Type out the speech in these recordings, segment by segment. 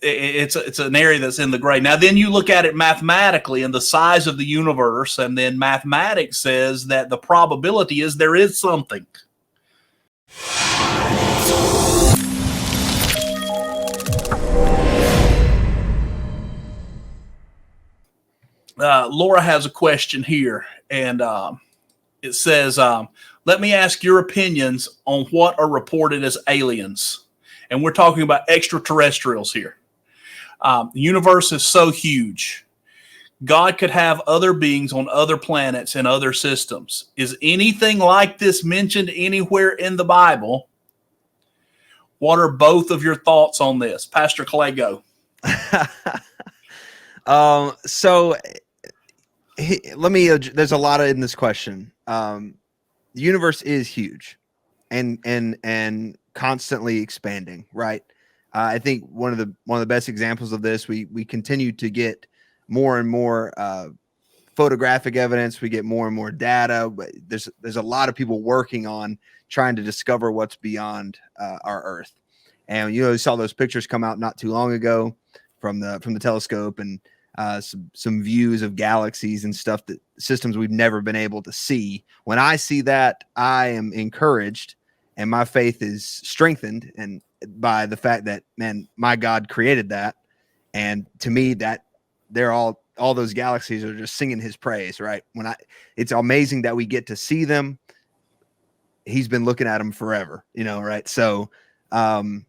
It's an area that's in the gray. Now, then you look at it mathematically and the size of the universe, and then mathematics says that the probability is there is something. Laura has a question here, and it says, let me ask your opinions on what are reported as aliens. And we're talking about extraterrestrials here. The universe is so huge. God could have other beings on other planets and other systems. Is anything like this mentioned anywhere in the Bible? What are both of your thoughts on this? Pastor Clay, go. There's a lot in this question. The universe is huge and constantly expanding, right? I think one of the best examples of this, we continue to get more and more photographic evidence. We get more and more data. There's a lot of people working on trying to discover what's beyond our Earth. And you saw those pictures come out not too long ago from the telescope, and some views of galaxies and stuff, that systems we've never been able to see. When I see that, I am encouraged, and my faith is strengthened, and by the fact that, man, my God created that, and to me, that they're all those galaxies are just singing His praise, right? It's amazing that we get to see them. He's been looking at them forever, right? So, and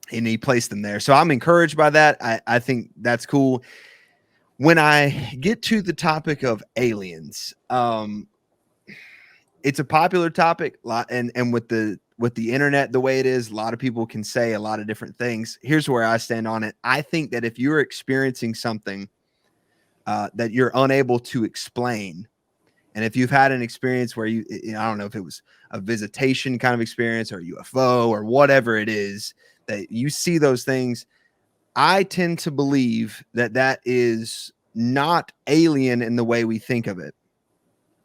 He placed them there. So I'm encouraged by that. I think that's cool. When I get to the topic of aliens, it's a popular topic, and with the internet the way it is, a lot of people can say a lot of different things. Here's where I stand on it. I think that if you're experiencing something that you're unable to explain, and if you've had an experience where I don't know if it was a visitation kind of experience or UFO or whatever it is, that you see those things, I tend to believe that is not alien in the way we think of it,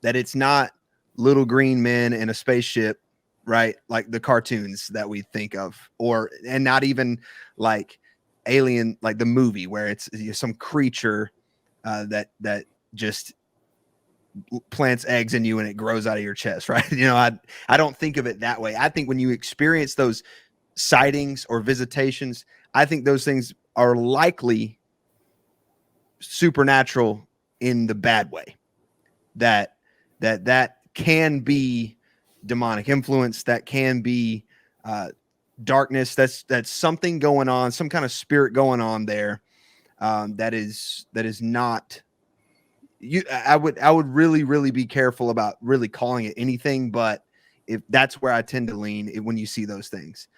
that it's not little green men in a spaceship, right? Like the cartoons that we think of, and not even like Alien, like the movie where it's some creature that just plants eggs in you and it grows out of your chest, right? I don't think of it that way. I think when you experience those sightings or visitations, I think those things are likely supernatural in the bad way. That can be demonic influence. That can be darkness. That's something going on, some kind of spirit going on there. That is not. I would really, really be careful about really calling it anything, but if that's where I tend to lean when you see those things.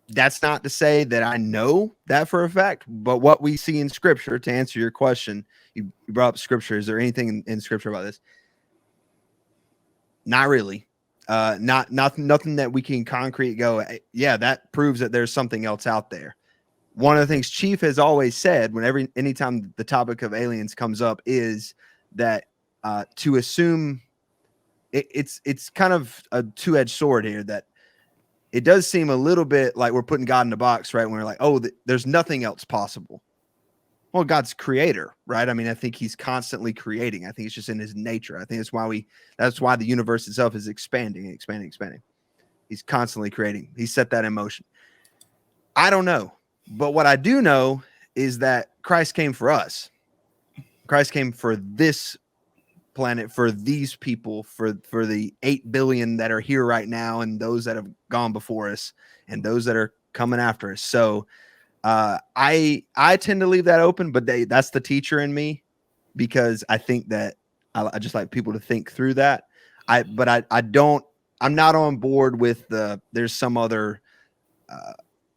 That's not to say that I know that for a fact, but what we see in Scripture, to answer your question, you brought up Scripture. Is there anything in Scripture about this? Not really. Nothing that we can concrete go, yeah, that proves that there's something else out there. One of the things Chief has always said anytime the topic of aliens comes up is that to assume it's kind of a two-edged sword here, that it does seem a little bit like we're putting God in a box, right? When we're like, oh, there's nothing else possible. Well, God's creator, right? I mean, I think He's constantly creating. I think it's just in His nature. I think that's why the universe itself is expanding. He's constantly creating. He set that in motion. I don't know. But what I do know is that Christ came for us. Christ came for this planet, for these people, for the 8 billion that are here right now, and those that have gone before us, and those that are coming after us. So I tend to leave that open, but that's the teacher in me, because I think that I just like people to think through that. I'm not on board with there's some other.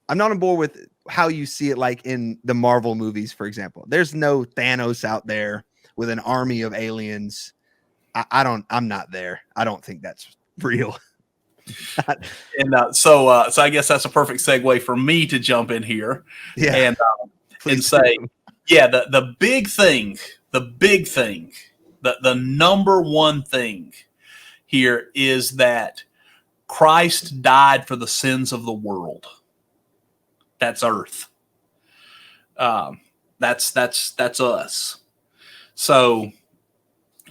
I'm not on board with how you see it, like in the Marvel movies, for example. There's no Thanos out there with an army of aliens. I'm not there. I don't think that's real. And so I guess that's a perfect segue for me to jump in here, and say, yeah, the big thing, the number one thing here is that Christ died for the sins of the world. That's earth. That's us. So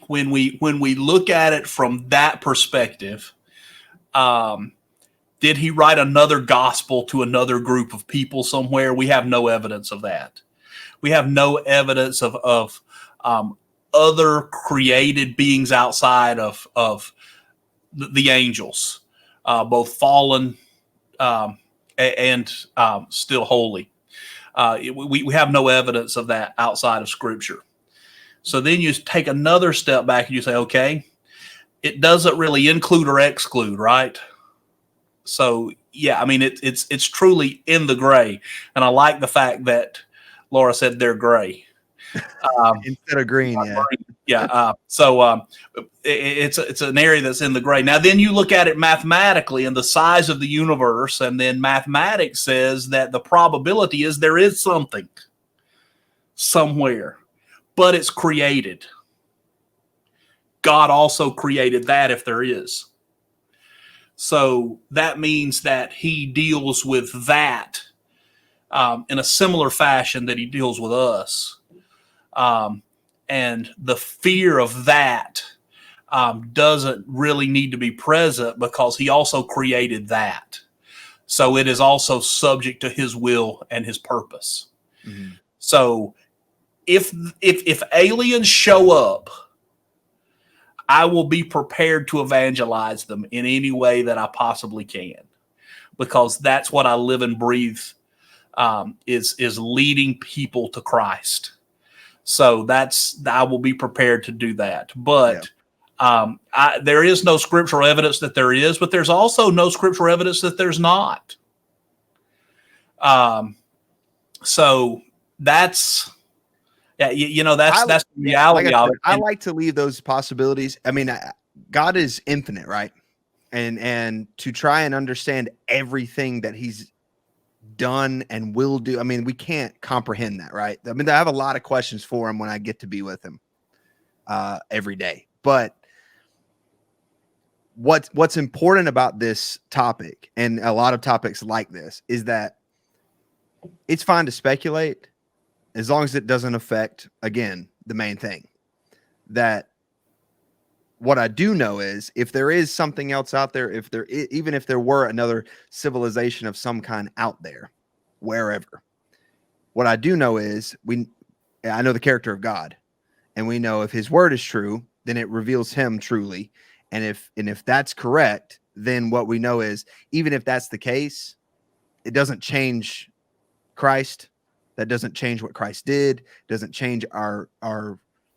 when we look at it from that perspective, did he write another gospel to another group of people somewhere? We have no evidence of that. We have no evidence of other created beings outside of the angels, both fallen and still holy. We have no evidence of that outside of Scripture. So then you take another step back and you say, okay, it doesn't really include or exclude, right? So yeah, I mean it's truly in the gray, and I like the fact that Laura said they're gray instead of green. Yeah, yeah. So it's an area that's in the gray. Now then you look at it mathematically and the size of the universe, and then mathematics says that the probability is there is something somewhere, but it's created. God also created that if there is. So that means that he deals with that in a similar fashion that he deals with us. And the fear of that doesn't really need to be present because he also created that. So it is also subject to his will and his purpose. Mm-hmm. So if aliens show up, I will be prepared to evangelize them in any way that I possibly can, because that's what I live and breathe, is leading people to Christ. So I will be prepared to do that. But there is no scriptural evidence that there is, but there's also no scriptural evidence that there's not. So that's. Yeah, that's the reality of it. I like to leave those possibilities. I mean, God is infinite, right? And to try and understand everything that he's done and will do, I mean, we can't comprehend that, right? I mean, I have a lot of questions for him when I get to be with him every day. But what's important about this topic, and a lot of topics like this, is that it's fine to speculate, as long as it doesn't affect, again, the main thing. That what I do know is if there is something else out there, even if there were another civilization of some kind out there, wherever, what I do know is I know the character of God, and we know if his word is true, then it reveals him truly. And if that's correct, then what we know is, even if that's the case, it doesn't change Christ. That doesn't change what Christ did. Doesn't change our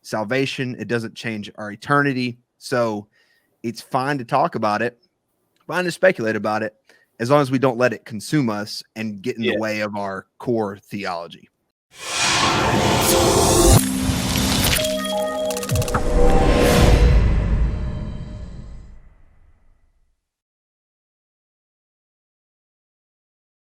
salvation. It doesn't change our eternity. So it's fine to talk about it, fine to speculate about it, as long as we don't let it consume us and get in the way of our core theology.